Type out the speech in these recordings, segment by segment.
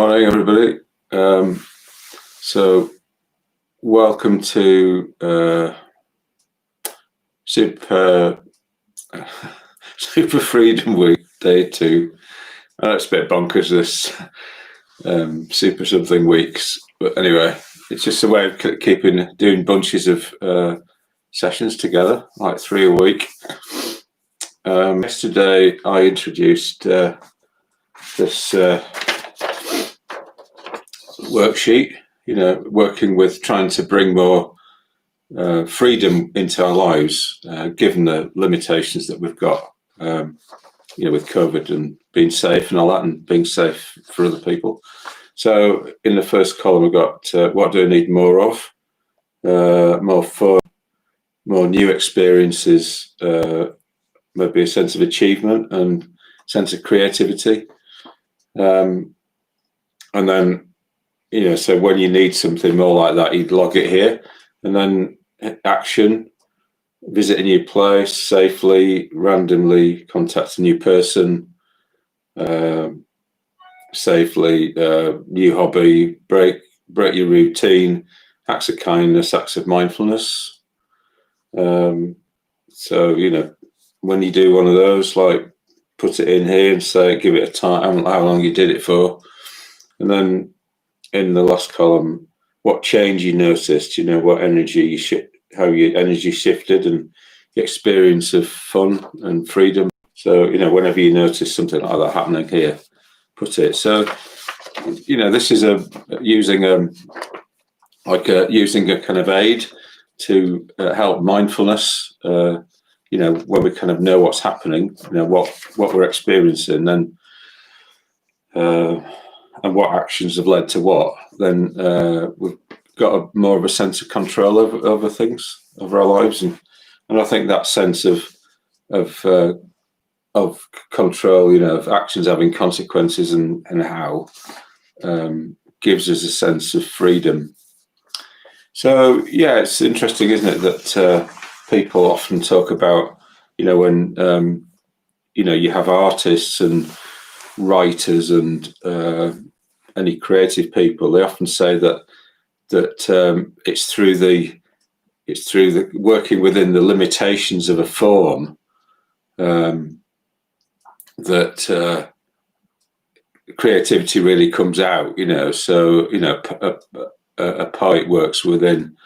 Morning, everybody. So, welcome to Super Super Freedom Week, Day 2. I know it's a bit bonkers, this Super something weeks, but anyway, it's just a way of doing bunches of sessions together, like 3 a week. Yesterday, I introduced this worksheet, working with trying to bring more freedom into our lives, given the limitations that we've got, with COVID and being safe and all that, and being safe for other people. So in the first column, we've got what do I need more of? More fun, more new experiences, maybe a sense of achievement and sense of creativity. And then, so when you need something more like that, you'd log it here. And then action, visit a new place safely, randomly contact a new person, safely, new hobby, break your routine, acts of kindness, acts of mindfulness. So, when you do one of those, like put it in here and say, give it a time, how long you did it for. And then in the last column, what change you noticed, what energy how your energy shifted and the experience of fun and freedom. So, whenever you notice something like that happening here, put it. So, this is using a kind of aid to help mindfulness, when we kind of know what's happening, what we're experiencing, and what actions have led to what, then we've got more of a sense of control over things, over our lives, and I think that sense of control, of actions having consequences and how gives us a sense of freedom. So yeah, it's interesting, isn't it, that people often talk about, when you have artists and writers and any creative people, they often say that it's through the working within the limitations of a form that creativity really comes out. So a poet works within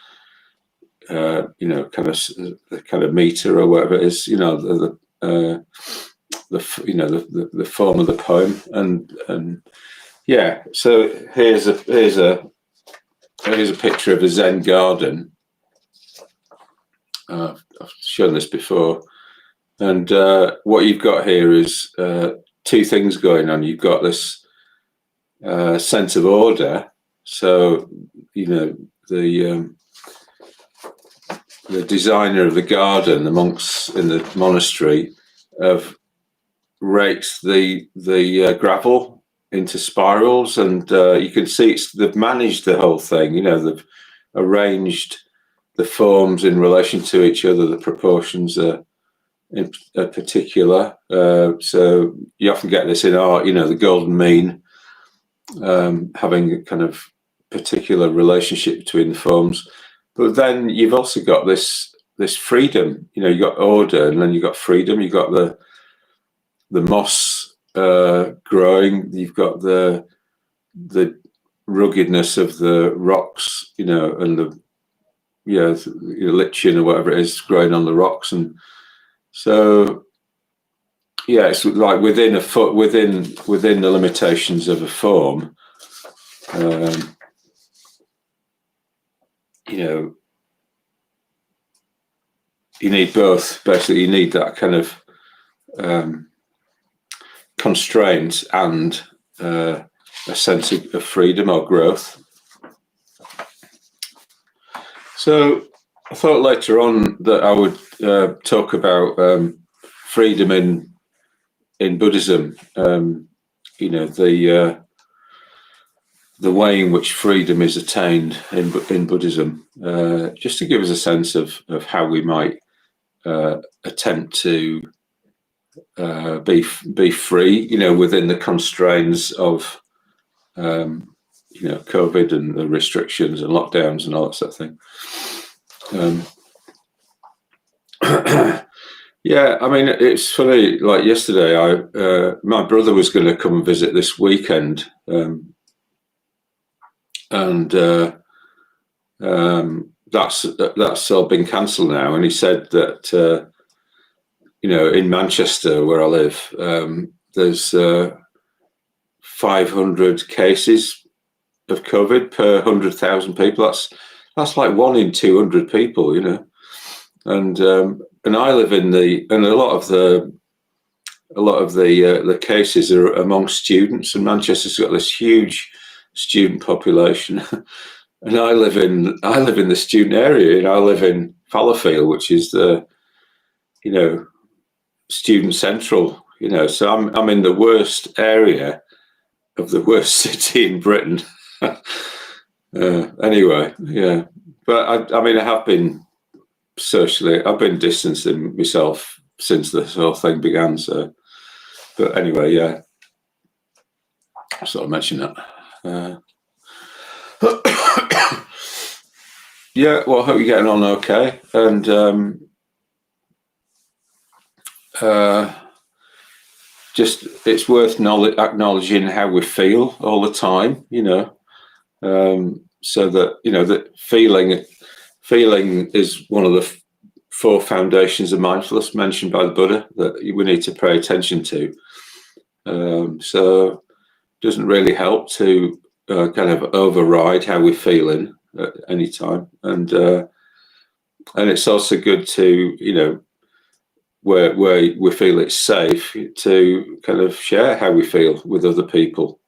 kind of meter or whatever it is, the form of the poem, and yeah. So here's a picture of a Zen garden. I've shown this before, and what you've got here is two things going on. You've got this sense of order. So the designer of the garden, the monks in the monastery, have raked the gravel into spirals, and you can see they've managed the whole thing. They've arranged the forms in relation to each other. The proportions are in particular. So you often get this in art. The golden mean, having a kind of particular relationship between the forms. But then you've also got this freedom. You've got order, and then you've got freedom. You've got the moss growing. You've got the ruggedness of the rocks, and the lichen or whatever it is growing on the rocks. And so it's like within the limitations of a form. You need both. Basically, you need that kind of constraint and a sense of freedom or growth. So I thought later on that I would talk about freedom in Buddhism. The way in which freedom is attained in Buddhism, just to give us a sense of how we might attempt to be free, within the constraints of COVID and the restrictions and lockdowns and all that sort of thing. Yeah, I mean, it's funny. Like yesterday, my brother was going to come and visit this weekend, and that's all been cancelled now. And he said that in Manchester, where I live, there's 500 cases of COVID per 100,000 people. That's like 1 in 200 people, and I live in and a lot of the cases are among students, and Manchester's got this huge student population. And I live in the student area, and I live in Fallowfield, which is the student central. So I'm in the worst area of the worst city in Britain. Anyway, yeah, but I mean, I've been distancing myself since this whole thing began. So, but anyway, yeah, I sort of mentioned that. Yeah, well, I hope you're getting on okay, and just it's worth acknowledging how we feel all the time, so that that feeling is one of the 4 foundations of mindfulness mentioned by the Buddha that we need to pay attention to. So it doesn't really help to kind of override how we're feeling at any time, and it's also good to where we feel it's safe to kind of share how we feel with other people.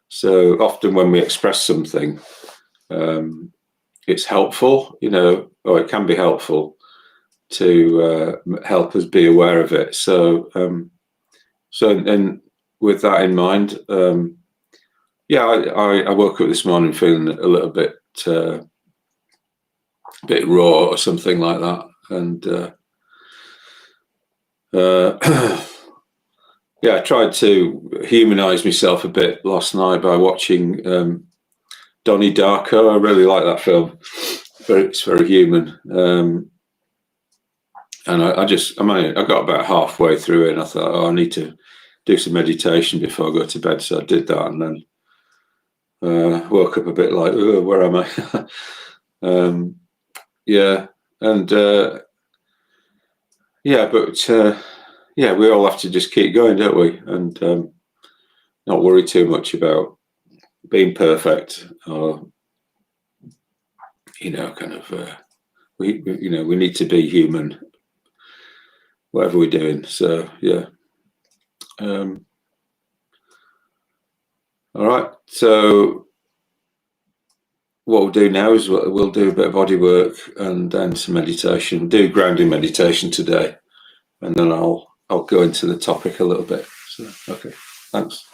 So often when we express something, it's helpful, or it can be helpful to help us be aware of it. So, and with that in mind, I woke up this morning feeling a little bit raw or something like that, and I tried to humanize myself a bit last night by watching Donnie Darko. I really like that film. It's very human. And I got about halfway through it, and I thought, I need to do some meditation before I go to bed. So I did that, and then woke up a bit like, where am I? We all have to just keep going, don't we? And not worry too much about being perfect, or we need to be human, whatever we're doing. So yeah. All right. So what we'll do now is we'll do a bit of body work and then some meditation. Do grounding meditation today, and then I'll go into the topic a little bit. So okay, thanks.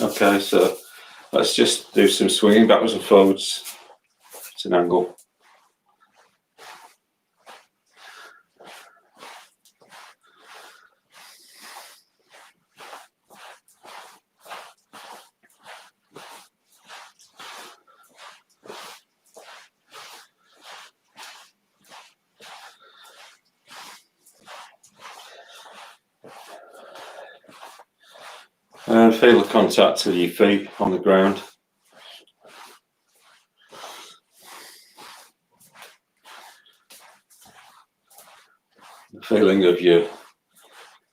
Okay, so let's just do some swinging backwards and forwards at an angle. And feel the contact of your feet on the ground. The feeling of your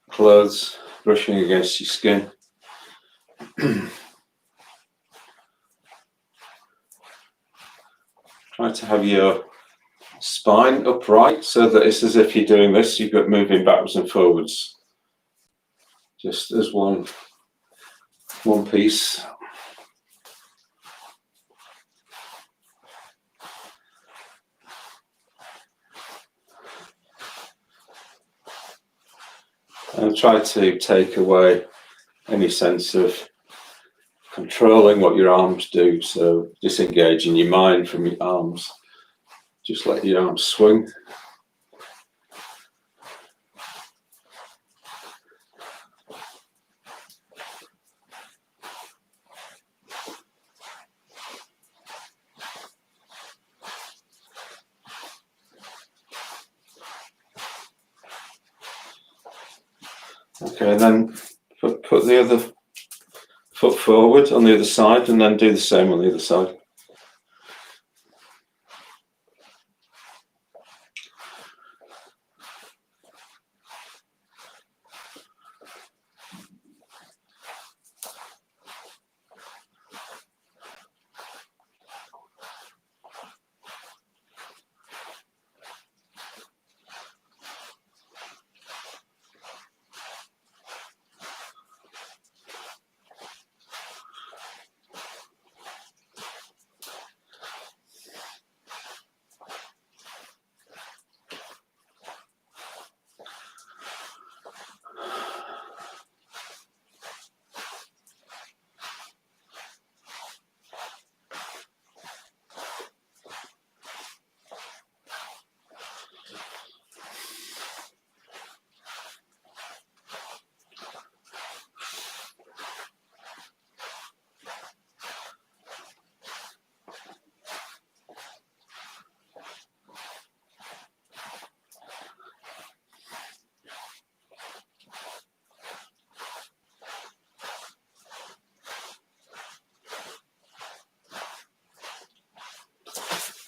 clothes brushing against your skin. Try to have your spine upright, so that it's as if you're doing this, you've got moving backwards and forwards, just as one piece. And try to take away any sense of controlling what your arms do, so disengaging your mind from your arms. Just let your arms swing. Okay, and then put the other foot forward on the other side, and then do the same on the other side.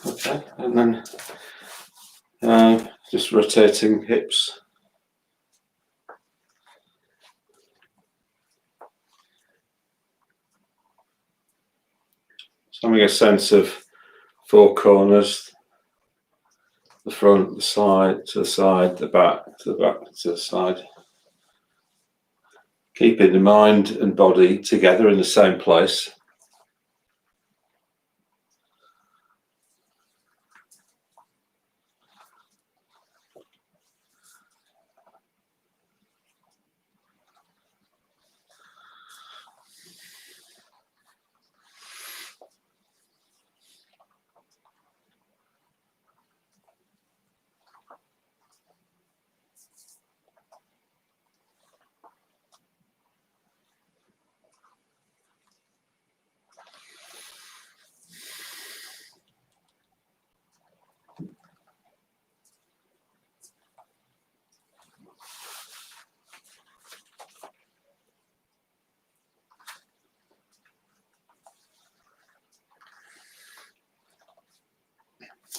Okay, and then just rotating hips. So having a sense of four corners: the front, the side, to the side, the back, to the back, to the side. Keeping the mind and body together in the same place.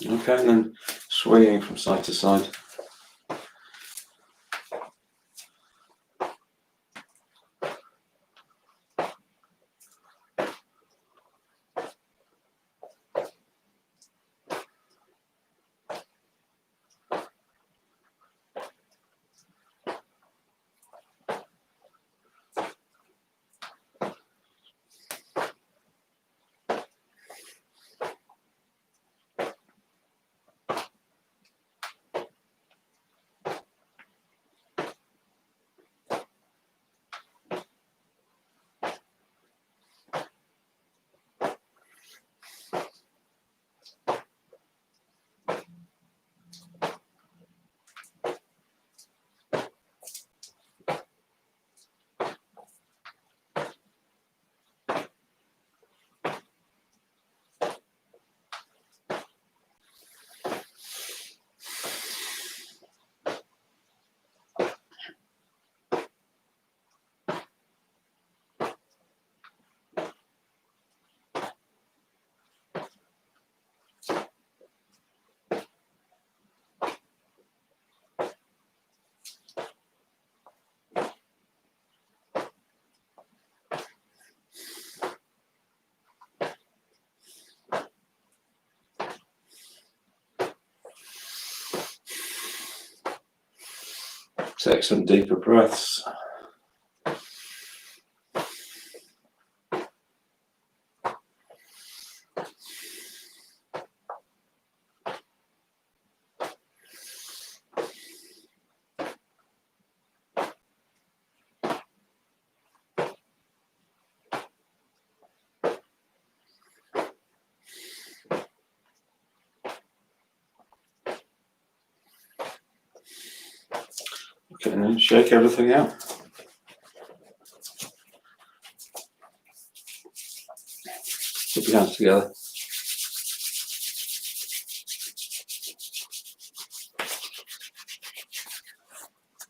Okay, and then swaying from side to side. Take some deeper breaths. Okay, and then shake everything out. Put your hands together.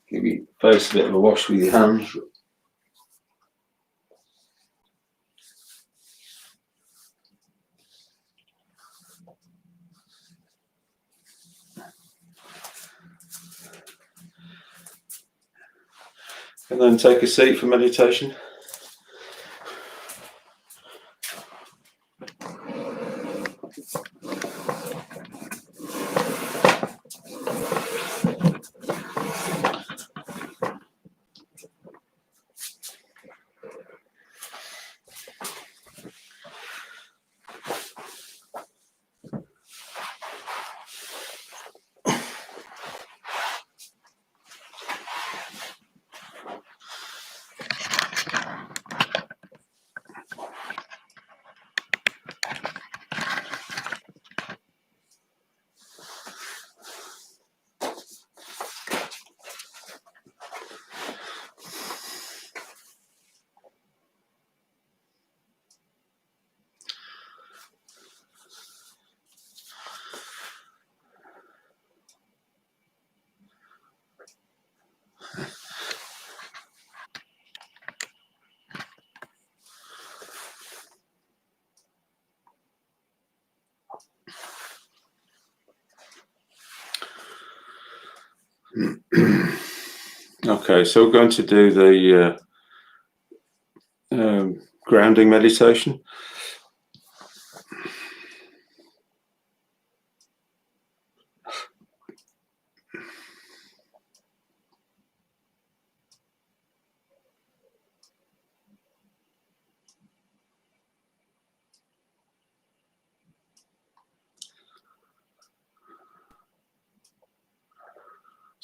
Give your face a bit of a wash with your hands. And then take a seat for meditation. Okay, so we're going to do the grounding meditation.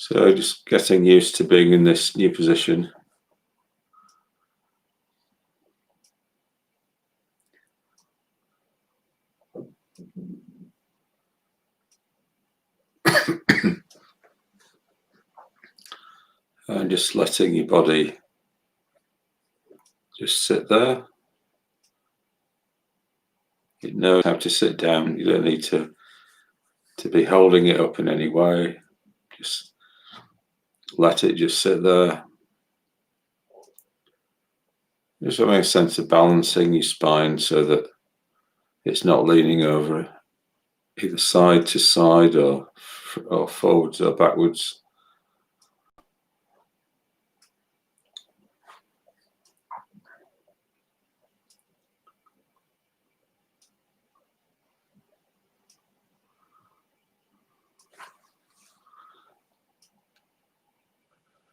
So just getting used to being in this new position. And just letting your body just sit there. It knows how to sit down. You don't need to be holding it up in any way. Just let it just sit there. Just having a sense of balancing your spine so that it's not leaning over either side to side or forwards or backwards.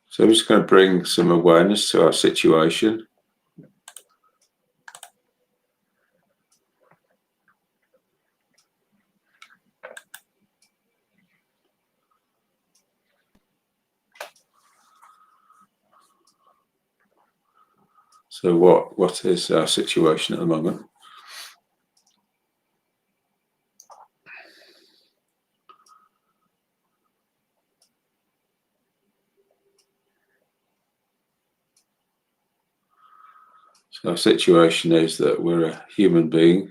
So I'm just going to bring some awareness to our situation. So what is our situation at the moment? So our situation is that we're a human being.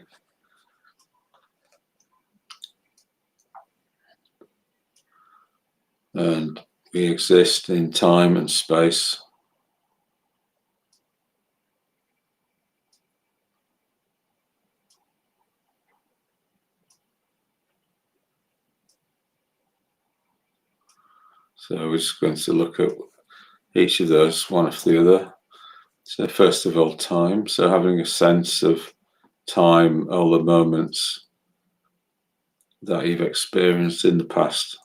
And we exist in time and space. So we're just going to look at each of those one after the other. So first of all, time. So having a sense of time, all the moments that you've experienced in the past.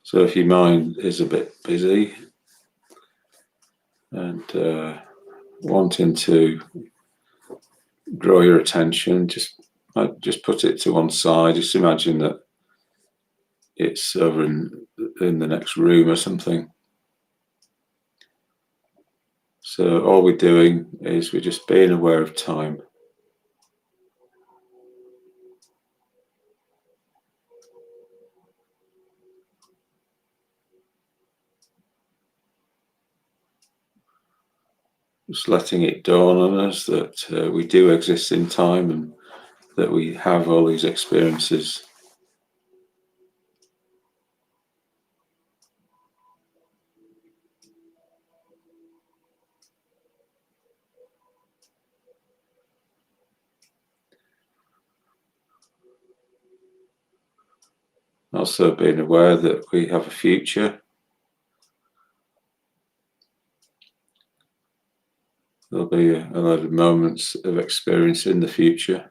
So if your mind is a bit busy and wanting to draw your attention, just put it to one side. Just imagine that it's over in the next room or something. So all we're doing is we're just being aware of time. Just letting it dawn on us that we do exist in time and that we have all these experiences. Also being aware that we have a future. There'll be a lot of moments of experience in the future.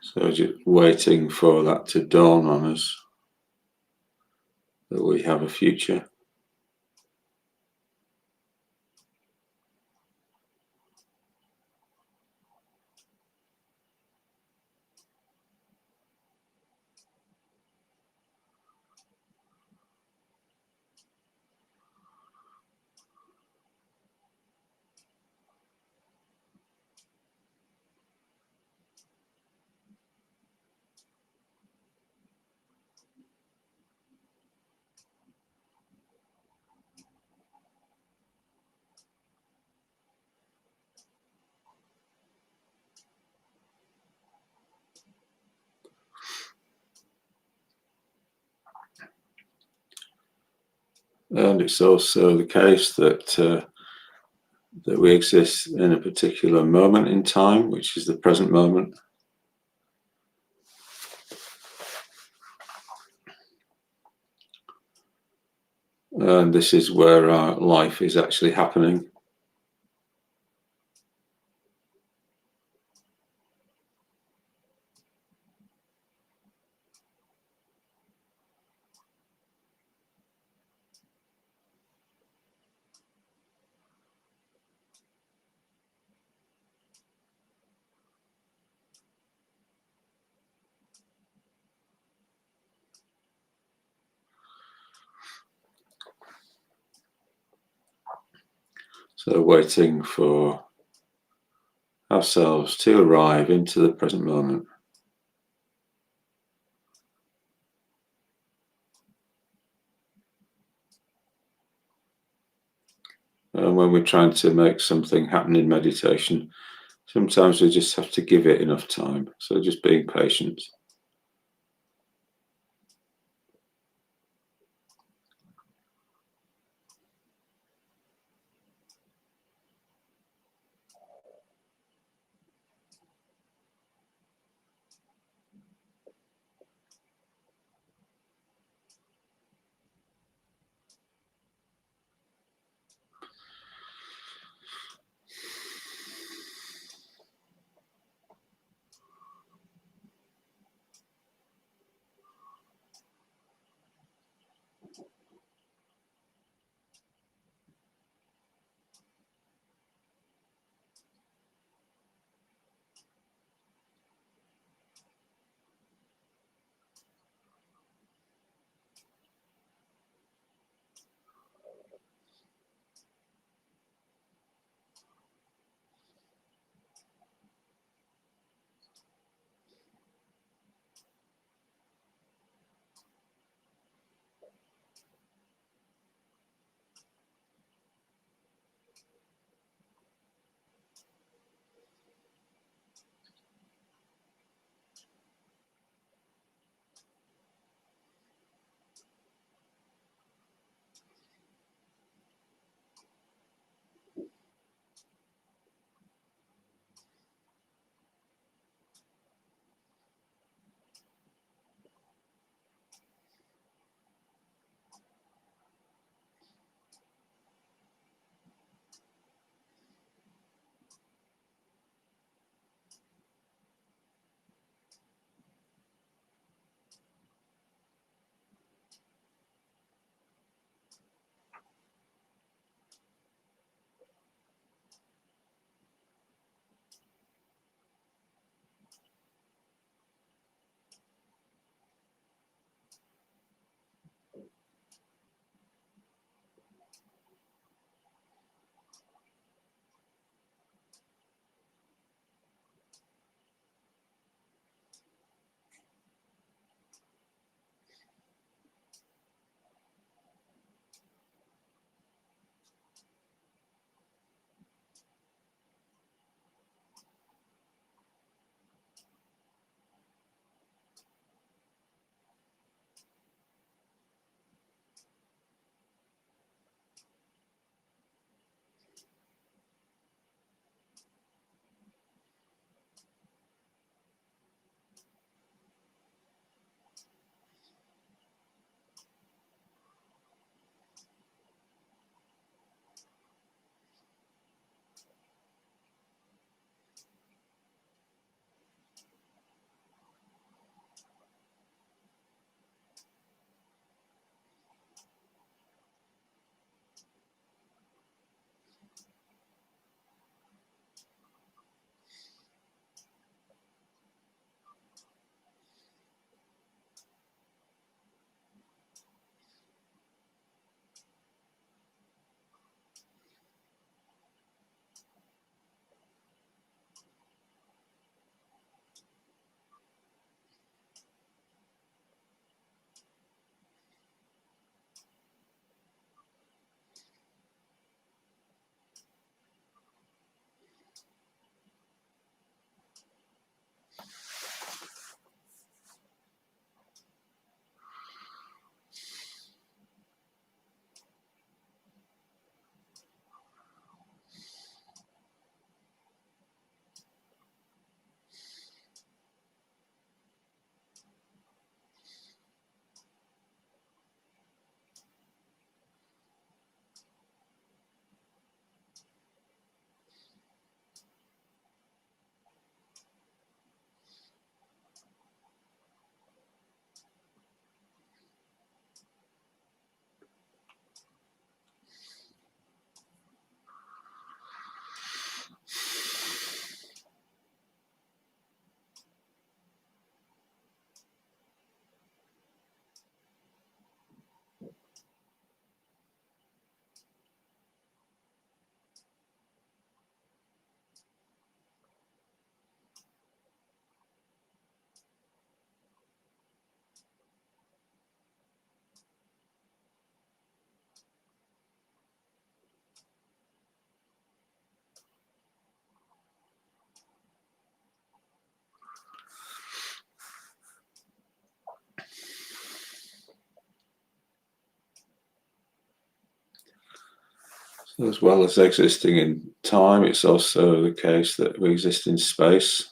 So just waiting for that to dawn on us, that we have a future. And it's also the case that we exist in a particular moment in time, which is the present moment. And this is where our life is actually happening. So waiting for ourselves to arrive into the present moment. And when we're trying to make something happen in meditation, sometimes we just have to give it enough time. So just being patient. As well as existing in time, it's also the case that we exist in space.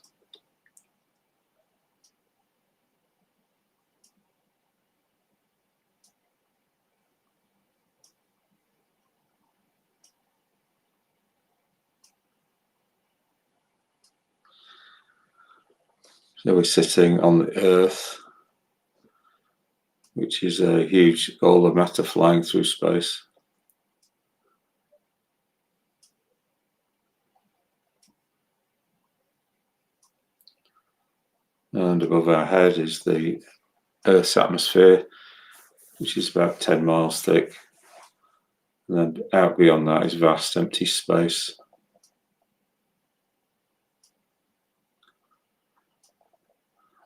So we're sitting on the Earth, which is a huge ball of matter flying through space. And above our head is the Earth's atmosphere, which is about 10 miles thick. And then out beyond that is vast empty space.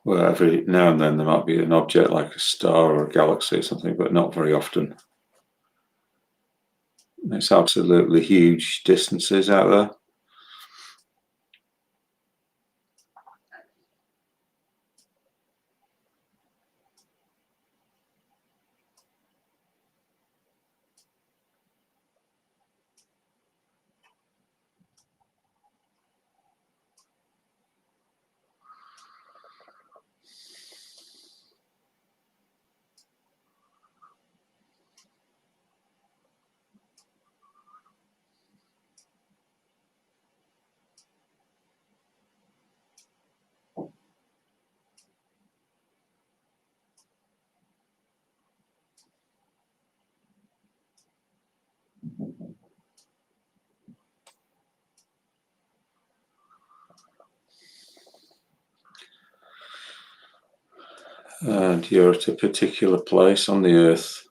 Where every now and then there might be an object like a star or a galaxy or something, but not very often. It's absolutely huge distances out there. And you're at a particular place on the Earth.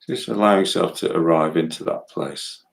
Just allow yourself to arrive into that place.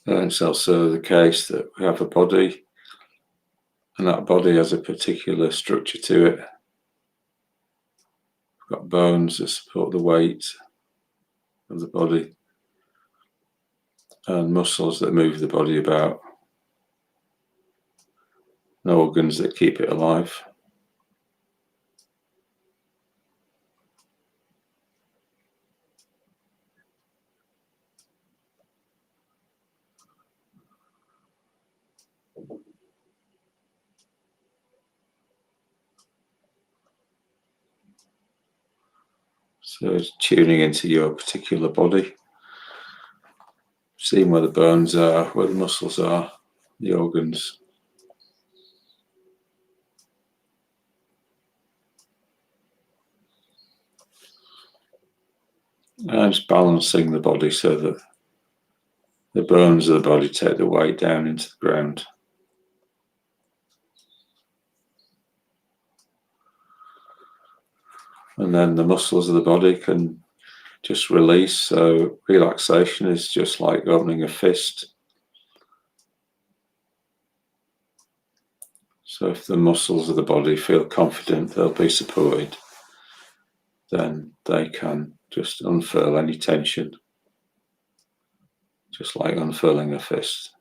And it's also the case that we have a body, and that body has a particular structure to it. We've got bones that support the weight of the body, and muscles that move the body about, and organs that keep it alive. So tuning into your particular body, seeing where the bones are, where the muscles are, the organs. And just balancing the body so that the bones of the body take the weight down into the ground. And then the muscles of the body can just release. So relaxation is just like opening a fist. So if the muscles of the body feel confident, they'll be supported, then they can just unfurl any tension, just like unfurling a fist.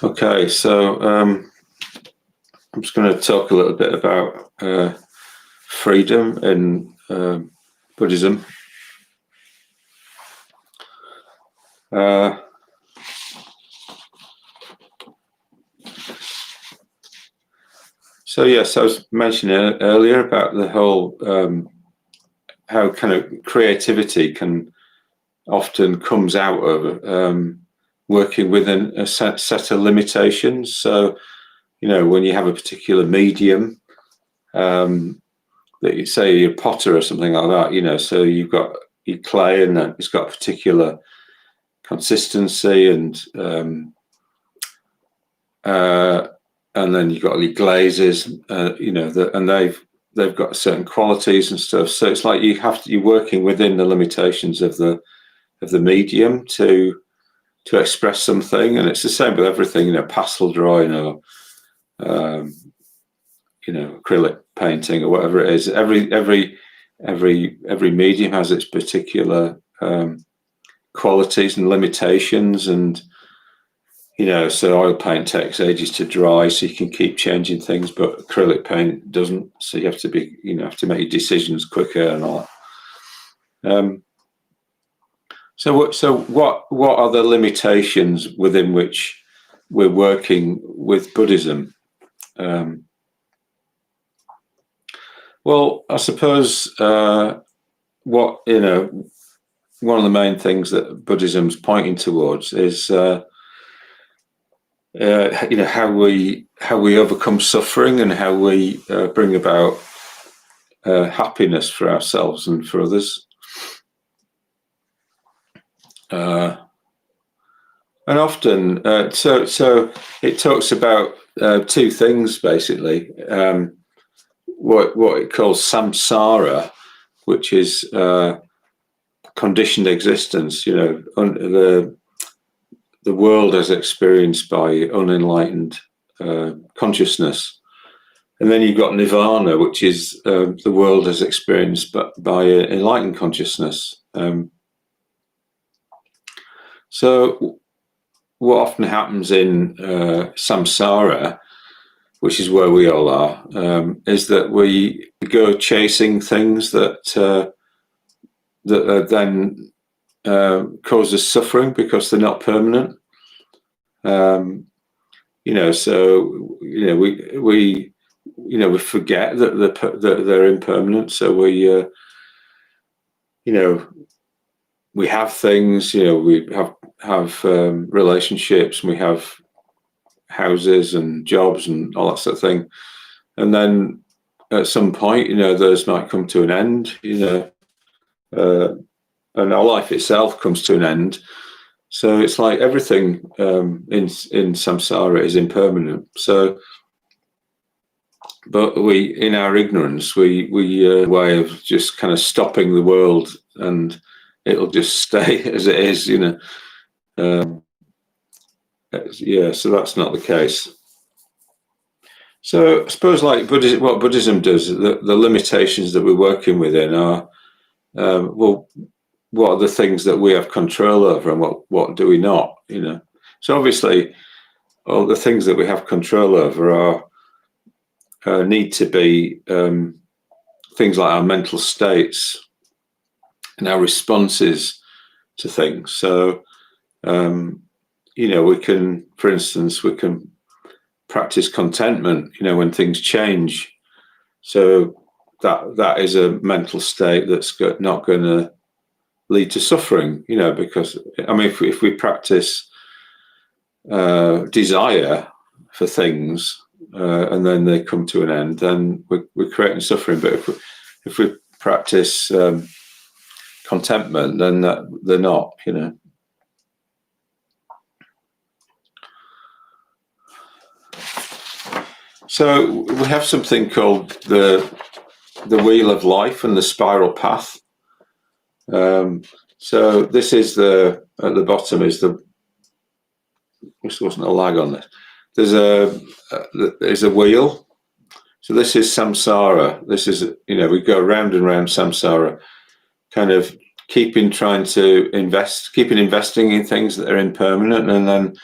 Okay, so I'm just going to talk a little bit about freedom in Buddhism. So yes, I was mentioning earlier about the whole how kind of creativity can often comes out of working within a set of limitations. So, you know, when you have a particular medium, that you say you're a potter or something like that, you know, so you've got your clay and it's got a particular consistency and then you've got your glazes, you know, and they've got certain qualities and stuff. So it's like you're working within the limitations of the medium to express something, and it's the same with everything, you know, pastel drawing or you know, acrylic painting or whatever it is. Every medium has its particular qualities and limitations, and you know, so oil paint takes ages to dry, so you can keep changing things, but acrylic paint doesn't. So you have to be, you know, have to make your decisions quicker and all that. So what are the limitations within which we're working with Buddhism? Well, I suppose what, you know, one of the main things that Buddhism's pointing towards is you know, how we overcome suffering and how we bring about happiness for ourselves and for others. And often, so it talks about two things basically. What it calls samsara, which is conditioned existence. You know, the world as experienced by unenlightened consciousness, and then you've got nirvana, which is the world as experienced by enlightened consciousness. So what often happens in samsara, which is where we all are, is that we go chasing things that then cause us suffering because they're not permanent. You know, so you know we forget that they're impermanent. So we you know, we have things. You know, we have relationships, and we have houses and jobs and all that sort of thing. And then at some point, you know, those might come to an end. You know, and our life itself comes to an end. So it's like everything in samsara is impermanent. So, but we, in our ignorance, we way of just kind of stopping the world and it'll just stay as it is, you know. Yeah, so that's not the case. So I suppose, like what Buddhism does, the limitations that we're working within are, well, what are the things that we have control over, and what do we not? You know, so obviously, all the things that we have control over are need to be things like our mental states and our responses to things. So, you know, we can, for instance, we can practice contentment, you know, when things change. So that is a mental state that's not going to lead to suffering, you know, because, I mean, if we practice desire for things and then they come to an end, then we're creating suffering. But if we practice contentment, then they're not, you know. So we have something called the wheel of life and the spiral path. So this is at the bottom is this wasn't a lag on this. There's a wheel. So this is samsara. This is, you know, we go round and round samsara, kind of keeping investing in things that are impermanent, and then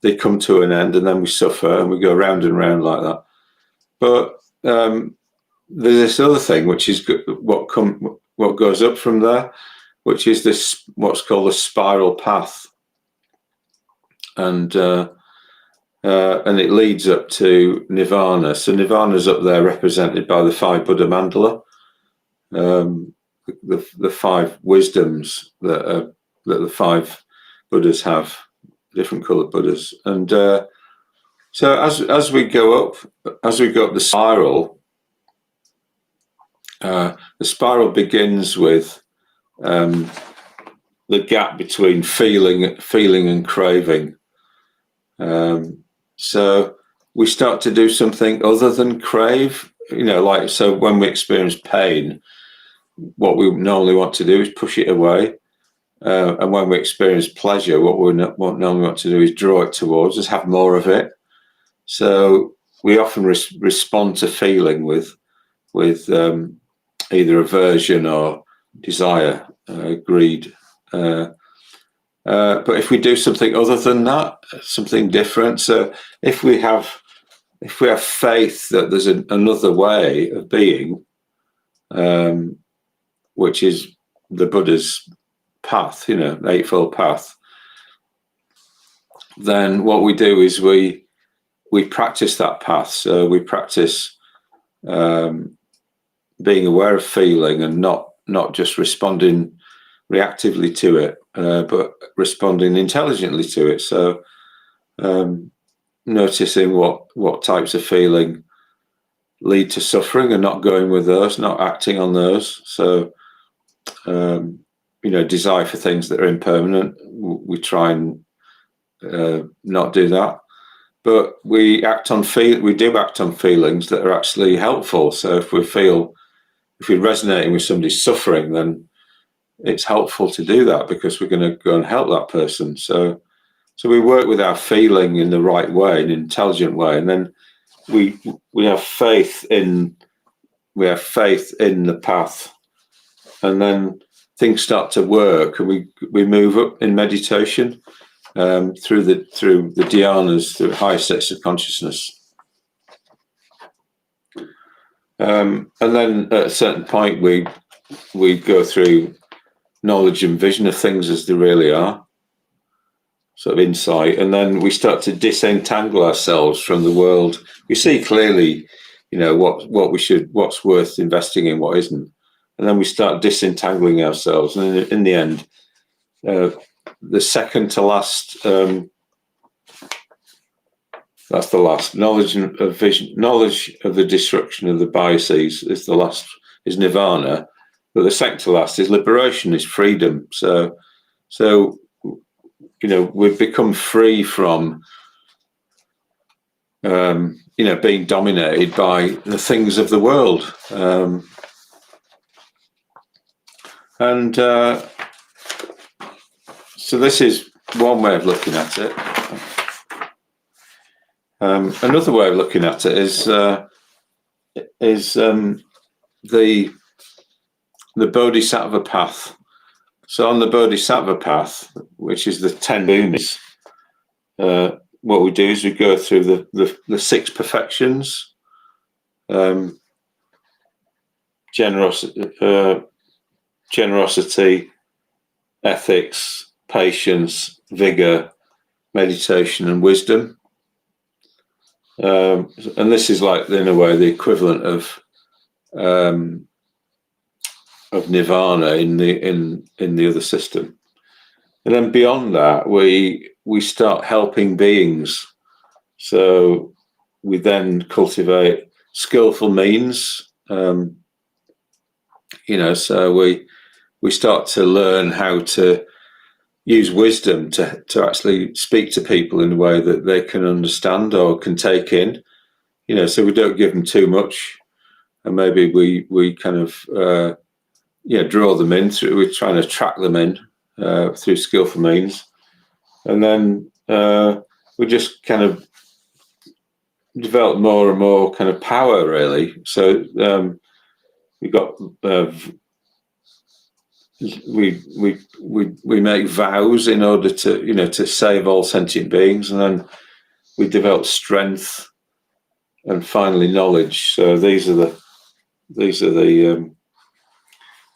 they come to an end, and then we suffer and we go round and round like that. But there's this other thing, which is what goes up from there, which is this what's called a spiral path, and it leads up to nirvana. So nirvana's up there, represented by the 5 Buddha mandala, the 5 wisdoms that the 5 Buddhas have, different coloured Buddhas. And so as we go up the spiral begins with the gap between feeling and craving. So we start to do something other than crave, like, so when we experience pain, what we normally want to do is push it away. And when we experience pleasure, what we normally want to do is draw it towards us, have more of it. So we often respond to feeling with either aversion or desire, greed. But if we do something other than that, something different, so if we have faith that there's another way of being, which is the Buddha's path, the Eightfold Path, then what we do is we practice that path. So we practice being aware of feeling and not just responding reactively to it, but responding intelligently to it. So noticing what types of feeling lead to suffering and not going with those, not acting on those. So desire for things that are impermanent, we try and not do that. But we do act on feelings that are actually helpful. So if we're resonating with somebody's suffering, then it's helpful to do that because we're going to go and help that person. So we work with our feeling in the right way, in an intelligent way, and then we have faith in the path, and then things start to work, and we move up in meditation through the dhyanas, through higher states of consciousness. And then at a certain point, we go through knowledge and vision of things as they really are, sort of insight, and then we start to disentangle ourselves from the world. We see clearly, what's worth investing in, what isn't, and then we start disentangling ourselves. And in the end, the second to last, that's the last, knowledge of vision, knowledge of the destruction of the biases is the last, is nirvana. But the second to last is liberation, is freedom. So we've become free from being dominated by the things of the world. So this is one way of looking at it. Another way of looking at it is the Bodhisattva path. So on the Bodhisattva path, which is the 10 bhumis, what we do is we go through the 6 perfections: generosity, ethics, patience, vigor, meditation, and wisdom. And this is, like, in a way, the equivalent of nirvana in the other system. And then beyond that, we start helping beings. So we then cultivate skillful means. So we start to learn how to use wisdom to actually speak to people in a way that they can understand or can take in. So we don't give them too much, and maybe we kind of draw them in through. We're trying to track them in through skillful means, and then we just kind of develop more and more kind of power, really. So we've got we make vows in order to save all sentient beings, and then we develop strength and finally knowledge. So these are the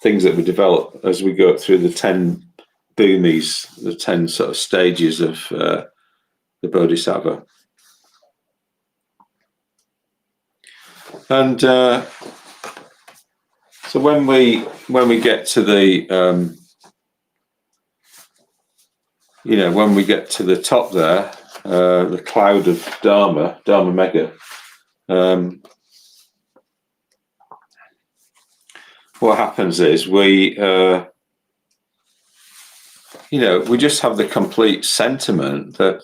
things that we develop as we go through the 10 bhumis, the 10 sort of stages of the Bodhisattva. And so when we get to the when we get to the top there, the cloud of Dharma Megha, what happens is we just have the complete sentiment that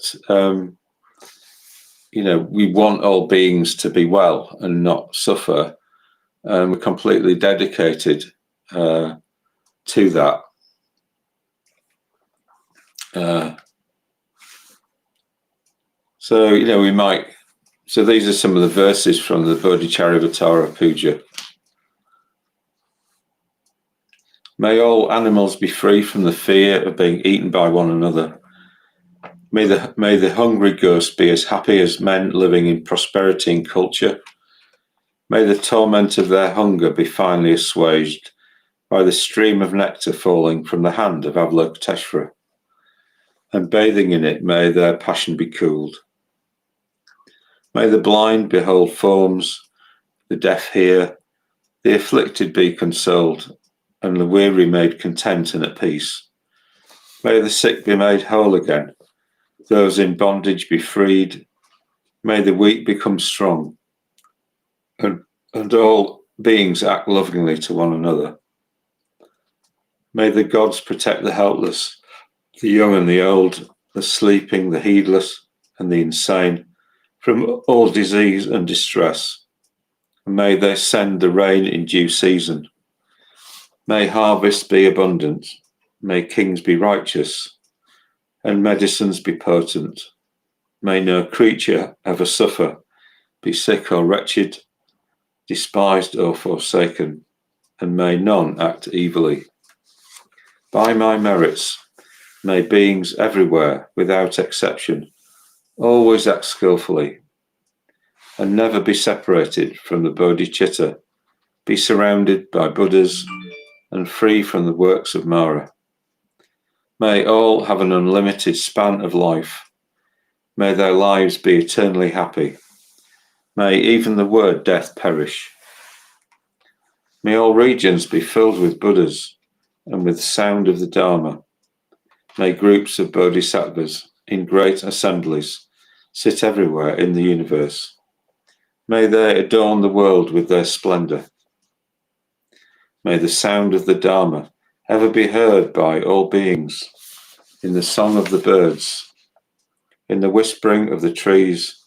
we want all beings to be well and not suffer, and we're completely dedicated to that. So these are some of the verses from the Bodhicharyavatara Puja. May all animals be free from the fear of being eaten by one another. May the hungry ghost be as happy as men living in prosperity and culture. May the torment of their hunger be finally assuaged by the stream of nectar falling from the hand of Avalokiteshvara, and bathing in it may their passion be cooled. May the blind behold forms, the deaf hear, the afflicted be consoled, and the weary made content and at peace. May the sick be made whole again, those in bondage be freed. May the weak become strong, and all beings act lovingly to one another. May the gods protect the helpless, the young and the old, the sleeping, the heedless, and the insane from all disease and distress. And may they send the rain in due season. May harvests be abundant. May kings be righteous, and medicines be potent. May no creature ever suffer, be sick or wretched, despised or forsaken, and may none act evilly. By my merits, may beings everywhere, without exception, always act skillfully, and never be separated from the bodhicitta, be surrounded by Buddhas, and free from the works of Mara. May all have an unlimited span of life. May their lives be eternally happy. May even the word death perish. May all regions be filled with Buddhas and with the sound of the Dharma. May groups of bodhisattvas in great assemblies sit everywhere in the universe. May they adorn the world with their splendor. May the sound of the Dharma ever be heard by all beings, in the song of the birds, in the whispering of the trees,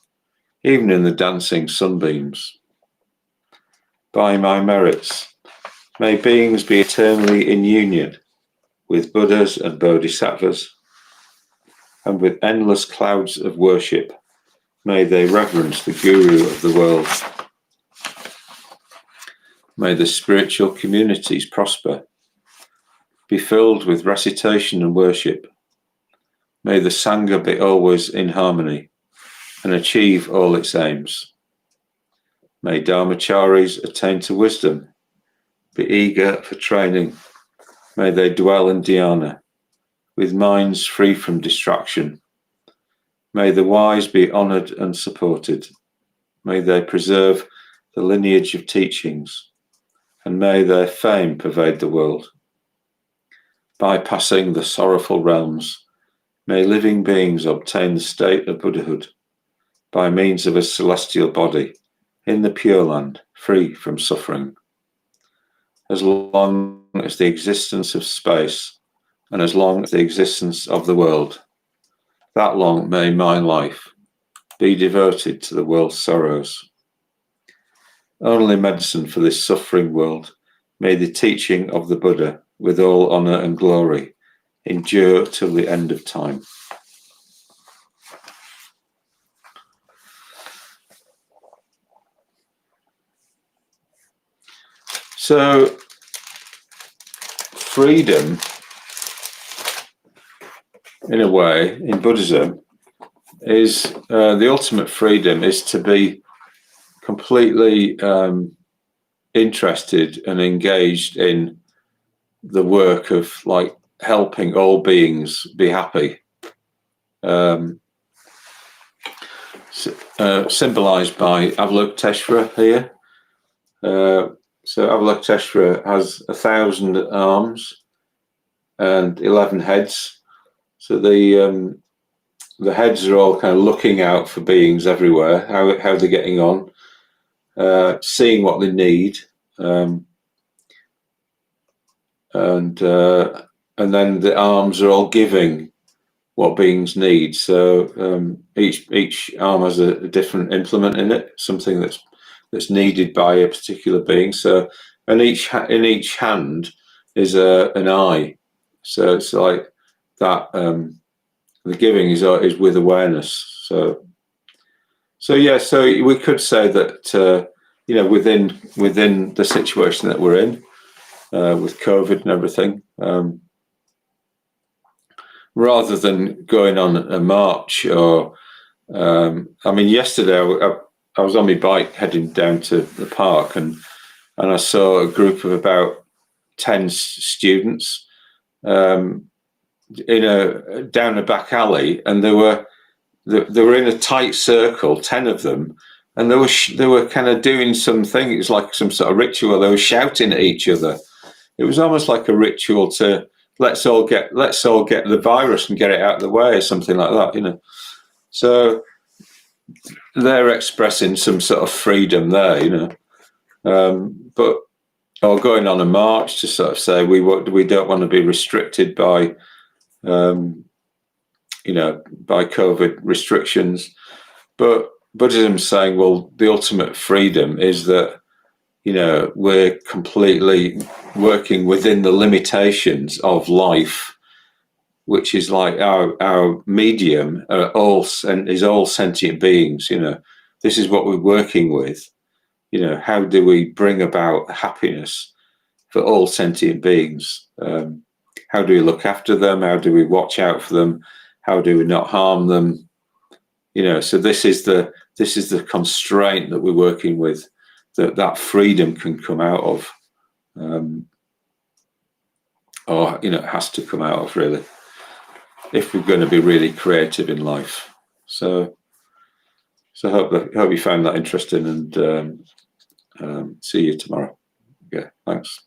even in the dancing sunbeams. By my merits, may beings be eternally in union with Buddhas and Bodhisattvas, and with endless clouds of worship, may they reverence the Guru of the world. May the spiritual communities prosper, be filled with recitation and worship. May the Sangha be always in harmony and achieve all its aims. May Dharmacharis attain to wisdom, be eager for training. May they dwell in dhyana, with minds free from distraction. May the wise be honoured and supported. May they preserve the lineage of teachings, and may their fame pervade the world. Bypassing the sorrowful realms, may living beings obtain the state of Buddhahood by means of a celestial body in the Pure Land, free from suffering. As long as the existence of space, and as long as the existence of the world, that long may my life be devoted to the world's sorrows. Only medicine for this suffering world, may the teaching of the Buddha, with all honour and glory, endure till the end of time. So, freedom, in a way, in Buddhism, is the ultimate freedom is to be completely interested and engaged in the work of like helping all beings be happy. Symbolized by Avalokiteshvara here. So Avalokiteshvara has 1,000 arms and 11 heads. So the heads are all kind of looking out for beings everywhere, how they're getting on, seeing what they need, and then the arms are all giving what beings need. So each arm has a different implement in it, something that's needed by a particular being. So, and in each hand is an eye. So it's like that. The giving is with awareness. So yeah. So we could say that within the situation that we're in with COVID and everything. Rather than going on a march or, yesterday I was on my bike heading down to the park and I saw a group of about 10 students down a back alley, and they were in a tight circle, 10 of them, and they were kind of doing something. It was like some sort of ritual. They were shouting at each other. It was almost like a ritual to let's all get the virus and get it out of the way, or something like that, So they're expressing some sort of freedom there, or going on a march to sort of say we don't want to be restricted by, by COVID restrictions. But Buddhism's saying, well, the ultimate freedom is that, we're completely working within the limitations of life, which is like our medium is all sentient beings. This is what we're working with. How do we bring about happiness for all sentient beings? How do we look after them? How do we watch out for them? How do we not harm them? So this is the constraint that we're working with, that freedom can come out of, or it has to come out of, really, if we're going to be really creative in life. So I hope you found that interesting, and see you tomorrow. Okay, thanks.